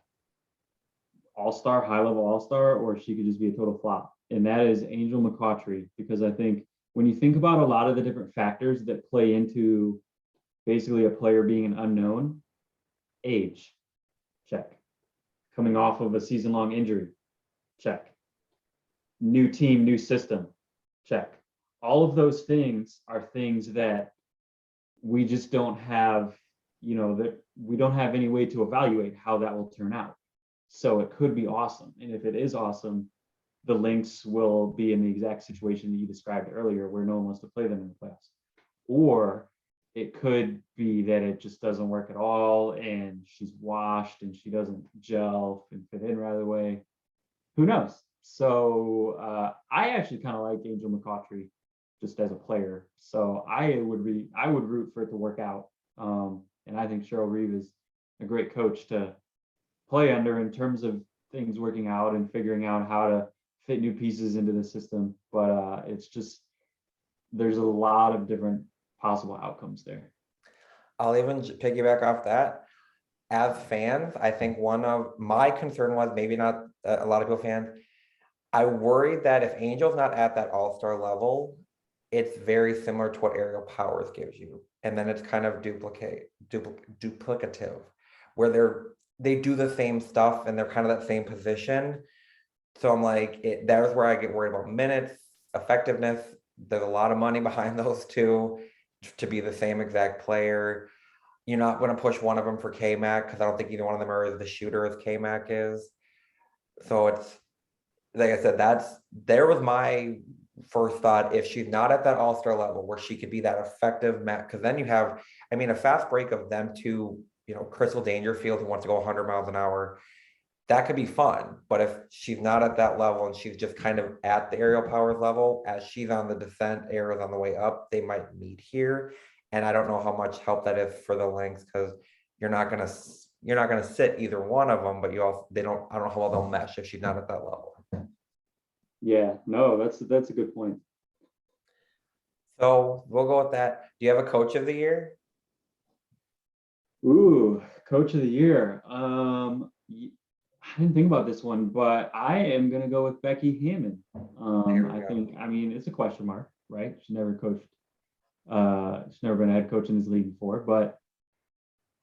all-star, high-level all-star, or she could just be a total flop, and that is Angel McCoughtry, because I think when you think about a lot of the different factors that play into basically a player being an unknown, age, check. Coming off of a season-long injury, check. New team, new system, check. All of those things are things that we just don't have, that we don't have any way to evaluate how that will turn out. So it could be awesome. And if it is awesome, the Lynx will be in the exact situation that you described earlier, where no one wants to play them in the playoffs. Or it could be that it just doesn't work at all, and she's washed and she doesn't gel and fit in right away. Who knows? So I actually kind of like Angel McCoughtry just as a player. So I would root for it to work out. And I think Cheryl Reeve is a great coach to play under in terms of things working out and figuring out how to fit new pieces into the system, but it's just there's a lot of different possible outcomes there. I'll even piggyback off that. As fans, I think one of my concern was maybe not a lot of people fans. I worried that if Angel's not at that all-star level, it's very similar to what Aerial Powers gives you. And then it's kind of duplicative, where they do the same stuff and they're kind of that same position. So I'm like, there's where I get worried about minutes, effectiveness. There's a lot of money behind those two to be the same exact player. You're not going to push one of them for K-Mac because I don't think either one of them are the shooter as K-Mac is. So it's, like I said, there was my first thought. If she's not at that all-star level where she could be that effective match, because then you have, I mean, a fast break of them to, Crystal Dangerfield who wants to go 100 miles an hour, that could be fun. But if she's not at that level and she's just kind of at the Aerial Powers level, as she's on the descent, Aerial's on the way up, they might meet here. And I don't know how much help that is for the Lynx, because you're not gonna sit either one of them, but I don't know how well they'll mesh if she's not at that level. Yeah, no, that's a good point. So we'll go with that. Do you have a coach of the year? Ooh, coach of the year. I didn't think about this one, but I am gonna go with Becky Hammon. I mean, it's a question mark, right? She's never coached. She's never been a head coach in this league before, but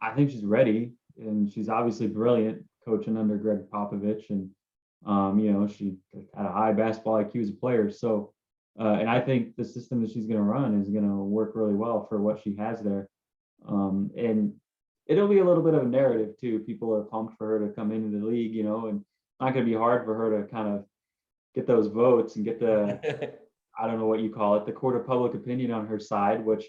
I think she's ready, and she's obviously brilliant coaching under Greg Popovich, and she had a high basketball IQ as a player. So, and I think the system that she's going to run is going to work really well for what she has there. And it'll be a little bit of a narrative too. People are pumped for her to come into the league, and it's not going to be hard for her to kind of get those votes and get the, I don't know what you call it, the court of public opinion on her side, which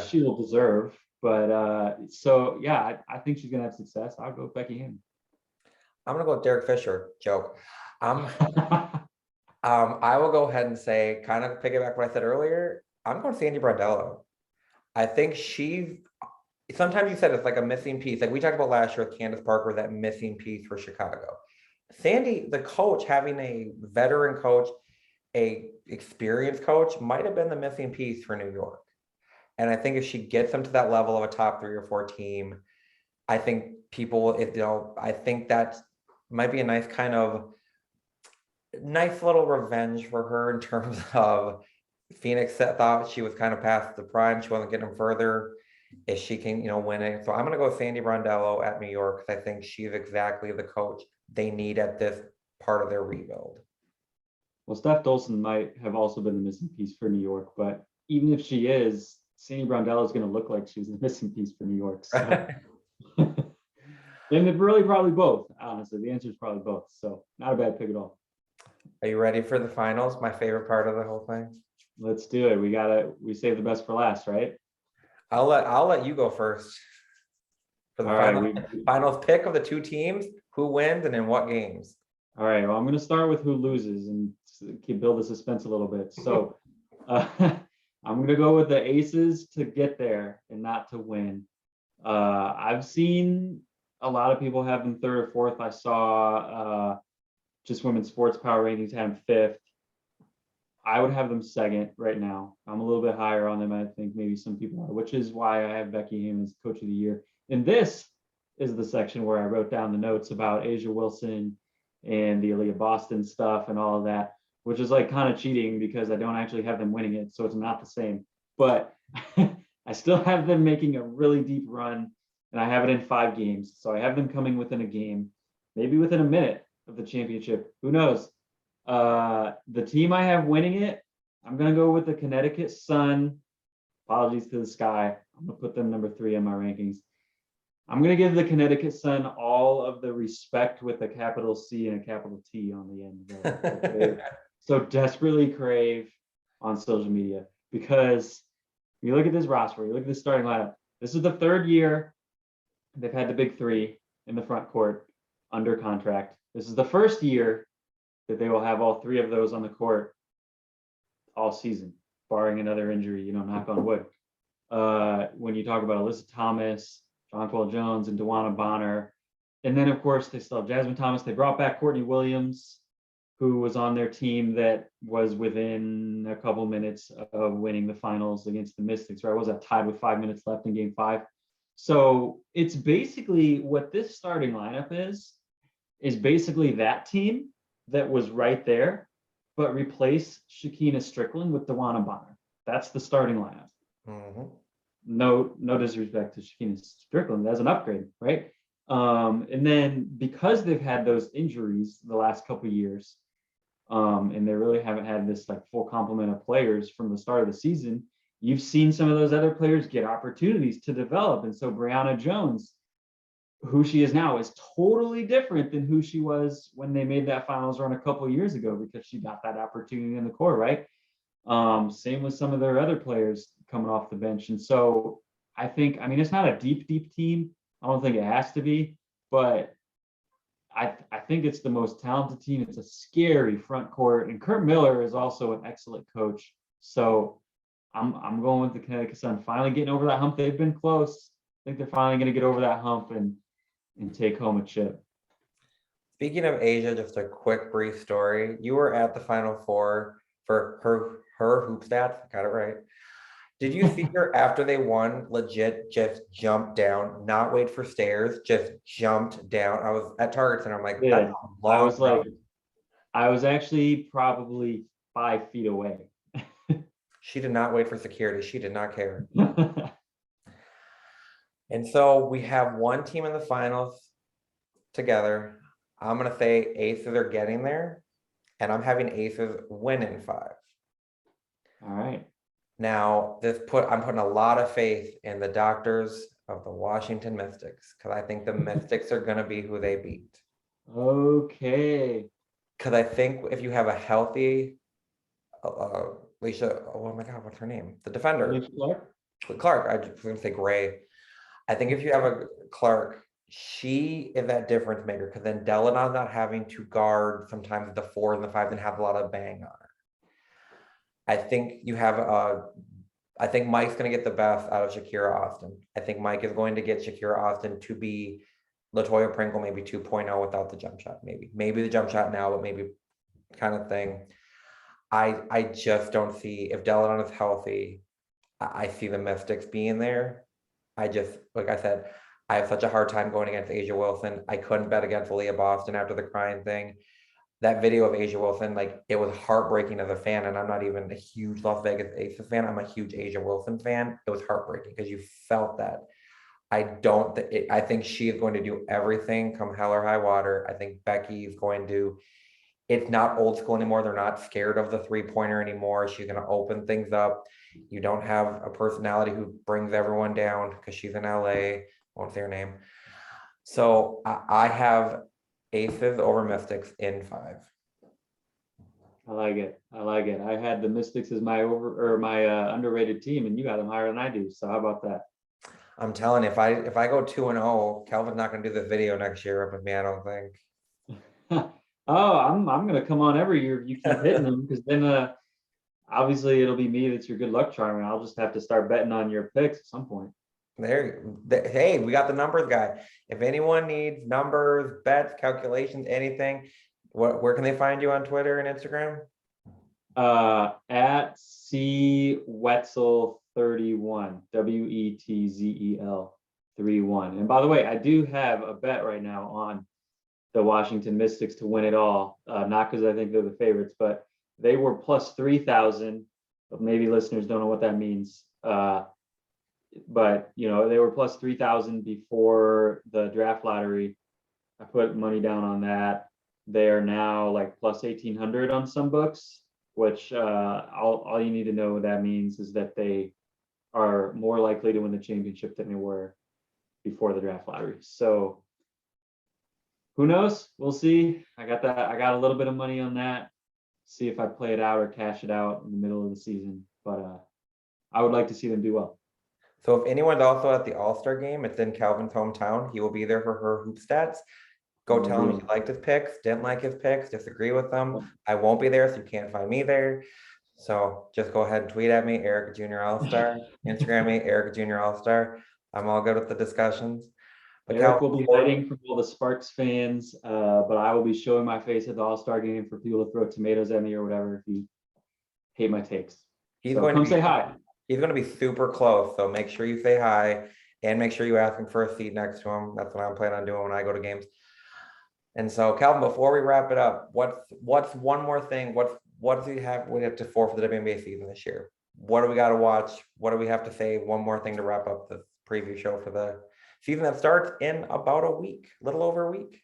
she will deserve. But so yeah, I think she's going to have success. I'll go with Becky Hammon. I'm gonna go with Derek Fisher. Joke. I will go ahead and say, kind of piggyback what I said earlier. I'm going Sandy Brondello. I think sometimes you said it's like a missing piece. Like we talked about last year with Candace Parker, that missing piece for Chicago. Sandy, the coach, having a veteran coach, a experienced coach, might have been the missing piece for New York. And I think if she gets them to that level of a top 3 or 4 team, I think I think that might be a nice little revenge for her in terms of Phoenix thought she was kind of past the prime. She wasn't getting further. If she can, win it. So I'm going to go with Sandy Brondello at New York, because I think she's exactly the coach they need at this part of their rebuild. Well, Steph Dolson might have also been the missing piece for New York, but even if she is, Sandy Brondello is going to look like she's the missing piece for New York. So. And it really probably both, honestly. The answer is probably both. So not a bad pick at all. Are you ready for the finals? My favorite part of the whole thing. Let's do it. We save the best for last, right? I'll let you go first. For the finals pick of the 2 teams, who wins and in what games. All right. Well, I'm going to start with who loses and build the suspense a little bit. So I'm going to go with the Aces to get there and not to win. I've seen a lot of people have them 3rd or 4th. I saw Just Women's Sports Power Rankings had them 5th. I would have them 2nd right now. I'm a little bit higher on them. I think maybe some people are, which is why I have Becky Hammon as Coach of the Year. And this is the section where I wrote down the notes about Asia Wilson and the Aaliyah Boston stuff and all of that, which is like kind of cheating because I don't actually have them winning it. So it's not the same. But I still have them making a really deep run, and I have it in 5 games. So I have them coming within a game, maybe within a minute of the championship. Who knows? The team I have winning it, I'm going to go with the Connecticut Sun. Apologies to the Sky. I'm going to put them number 3 in my rankings. I'm going to give the Connecticut Sun all of the respect with a capital C and a capital T on the end that they so desperately crave on social media, because you look at this roster, you look at this starting lineup. This is the 3rd year they've had the big 3 in the front court under contract. This is the 1st year that they will have all 3 of those on the court all season, barring another injury, knock on wood. When you talk about Alyssa Thomas, Jonquel Jones, and DeWanna Bonner, and then of course they still have Jasmine Thomas. They brought back Courtney Williams, who was on their team that was within a couple minutes of winning the finals against the Mystics, right? Was that tied with 5 minutes left in game 5? So it's basically what this starting lineup is basically that team that was right there, but replace Shakina Strickland with Dewana Bonner. That's the starting lineup. Mhm. No disrespect to Shakina Strickland, that's an upgrade, right? And then because they've had those injuries the last couple of years, and they really haven't had this like full complement of players from the start of the season, you've seen some of those other players get opportunities to develop. And so Brianna Jones, who she is now, is totally different than who she was when they made that finals run a couple of years ago, because she got that opportunity in the core, right? Same with some of their other players coming off the bench. And so I mean, it's not a deep team. I don't think it has to be, but I think it's the most talented team. It's a scary front court, and Kurt Miller is also an excellent coach. So I'm going with the Connecticut Sun finally getting over that hump. They've been close. I think they're finally going to get over that hump and take home a chip. Speaking of Asia, just a quick brief story. You were at the Final Four for her hoop stats. Got it right. Did you see her after they won, legit just jumped down, not wait for stairs, just jumped down? I was at Target Center. I'm like, that's Yeah, a I long was like, jump. I was actually probably 5 feet away. She did not wait for security. She did not care. And so we have one team in the finals together. I'm gonna say Aces are getting there, and I'm having Aces win in 5. All right. Now, I'm putting a lot of faith in the doctors of the Washington Mystics, because I think the Mystics are gonna be who they beat. Okay. Because I think if you have a healthy Alicia, oh my God, what's her name? The defender, Alicia Clark? Clark. I was gonna say Gray. I think if you have a Clark, she is that difference maker, because then Delanon's not having to guard sometimes the 4s and the 5s and have a lot of bang on her. I think you have I think Mike's going to get the best out of Shakira Austin. I think Mike is going to get Shakira Austin to be LaToya Pringle, maybe 2.0 without the jump shot. Maybe the jump shot now, but maybe kind of thing. I just don't see, if Delanon is healthy, I see the Mystics being there. I just, like I said, I have such a hard time going against Asia Wilson. I couldn't bet against Leah Boston after the crying thing. That video of Asia Wilson, like, it was heartbreaking as a fan, and I'm not even a huge Las Vegas Aces fan. I'm a huge Asia Wilson fan. It was heartbreaking because you felt that. I think she is going to do everything come hell or high water. I think Becky is going to, it's not old school anymore. They're not scared of the 3-pointer anymore. She's going to open things up. You don't have a personality who brings everyone down because she's in LA. Won't say her name. So I have Aces over Mystics in 5. I like it. I like it. I had the Mystics as my underrated team, and you got them higher than I do. So how about that? I'm telling you, if I go 2-0, Calvin's not going to do this video next year with me, I don't think. Oh, I'm gonna come on every year if you keep hitting them, because then obviously it'll be me that's your good luck charm, and I'll just have to start betting on your picks at some point. Hey, we got the numbers guy. If anyone needs numbers, bets, calculations, anything, where can they find you on Twitter and Instagram? At C Wetzel 31, WETZEL 31. And by the way, I do have a bet right now on the Washington Mystics to win it all. Not because I think they're the favorites, but they were plus 3,000. Maybe listeners don't know what that means. But they were plus 3,000 before the draft lottery. I put money down on that. They are now like plus 1,800 on some books, which all you need to know what that means is that they are more likely to win the championship than they were before the draft lottery. So who knows? We'll see. I got a little bit of money on that. See if I play it out or cash it out in the middle of the season. But I would like to see them do well. So if anyone's also at the All-Star game, it's in Calvin's hometown. He will be there for her hoop stats. Go tell him if you liked his picks, didn't like his picks, disagree with them. I won't be there, so you can't find me there. So just go ahead and tweet at me, Erica Jr. All-Star. Instagram me, Erica Jr. All-Star. I'm all good with the discussions. But Eric Cal, will be hiding from all the Sparks fans, but I will be showing my face at the All-Star game for people to throw tomatoes at me or whatever if you hate my takes. he's So going come to say be hi. he's going to be super close. So make sure you say hi and make sure you ask him for a seat next to him. That's what I'm planning on doing when I go to games. And so, Calvin, before we wrap it up, what's one more thing? What do we have to for the WNBA season this year? What do we got to watch? What do we have to say? One more thing to wrap up the preview show for the season that starts in about a week, a little over a week.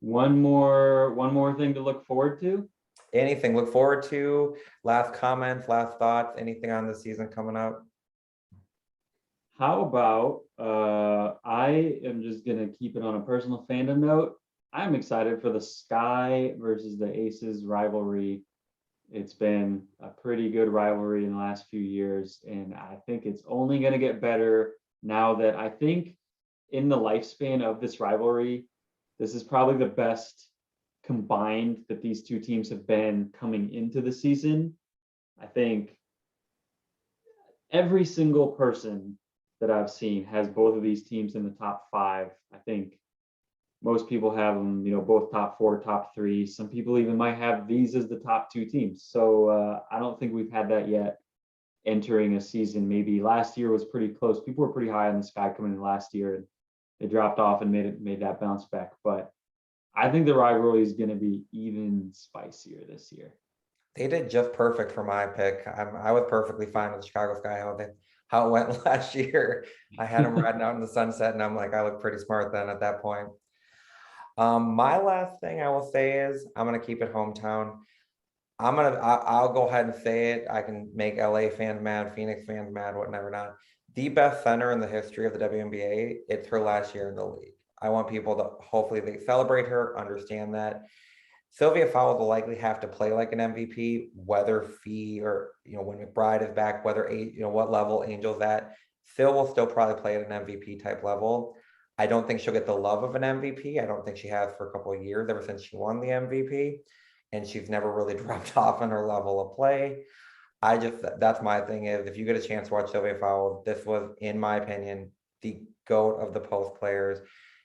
One more thing to look forward to. Anything look forward to? Last comments, last thoughts, anything on the season coming up? How about I am just gonna keep it on a personal fandom note. I'm excited for the Sky versus the Aces rivalry. It's been a pretty good rivalry in the last few years, and I think it's only going to get better now that I think in the lifespan of this rivalry, this is probably the best combined that these two teams have been coming into the season. I think every single person that I've seen has both of these teams in the top 5. I think most people have them, both top 4, top 3. Some people even might have these as the top 2 teams. So I don't think we've had that yet entering a season. Maybe last year was pretty close. People were pretty high on the Sky coming in last year, and they dropped off and made that bounce back. But I think the rivalry is going to be even spicier this year. They did just perfect for my pick. I was perfectly fine with the Chicago Sky, how it went last year. I had them riding out in the sunset, and I'm like, I look pretty smart then at that point. My last thing I will say is I'm gonna keep it hometown. I'll go ahead and say it. I can make LA fans mad, Phoenix fans mad, whatever not. The best center in the history of the WNBA. It's her last year in the league. I want people to hopefully they celebrate her, understand that. Sylvia Fowles will likely have to play like an MVP, whether Fee or when McBride is back, whether what level Angel's at. Phil will still probably play at an MVP type level. I don't think she'll get the love of an MVP. I don't think she has for a couple of years ever since she won the MVP, and she's never really dropped off in her level of play. That's my thing is if you get a chance to watch Sylvia Fowles, this was, in my opinion, the GOAT of the post players.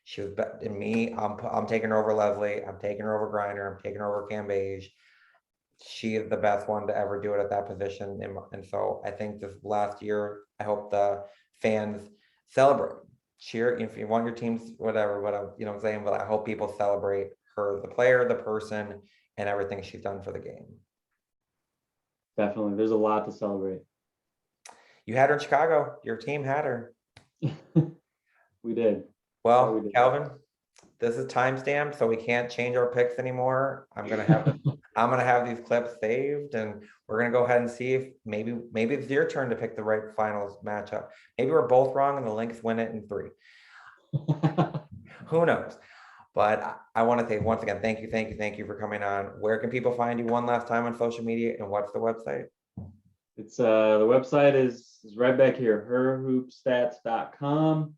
She was in me. I'm taking her over Leslie. I'm taking her over Griner. I'm taking her over Cam Beige. She is the best one to ever do it at that position. And so I think this last year, I hope the fans celebrate, cheer if you want your teams, whatever. But I'm saying, but I hope people celebrate her, the player, the person, and everything she's done for the game. Definitely, there's a lot to celebrate. You had her in Chicago. Your team had her. We did. Well, Calvin, this is timestamped, so we can't change our picks anymore. I'm gonna have these clips saved, and we're gonna go ahead and see if maybe it's your turn to pick the right finals matchup. Maybe we're both wrong, and the Lynx win it in 3. Who knows? But I want to say once again, thank you for coming on. Where can people find you one last time on social media, and what's the website? It's the website is right back here, herhoopstats.com.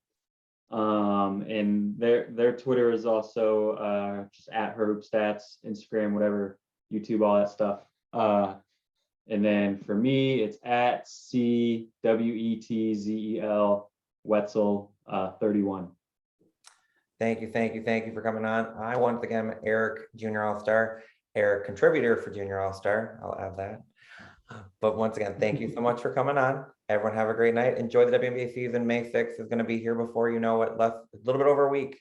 And their Twitter is also just at herhoopstats, Instagram, whatever, YouTube, all that stuff. And then for me, it's at CWETZEL Wetzel 31. Thank you for coming on. I once again am Eric Junior All-Star, Eric contributor for Junior All-Star. I'll add that. But once again, thank you so much for coming on. Everyone have a great night. Enjoy the WNBA season. May 6th is going to be here before you know it, a little bit over a week.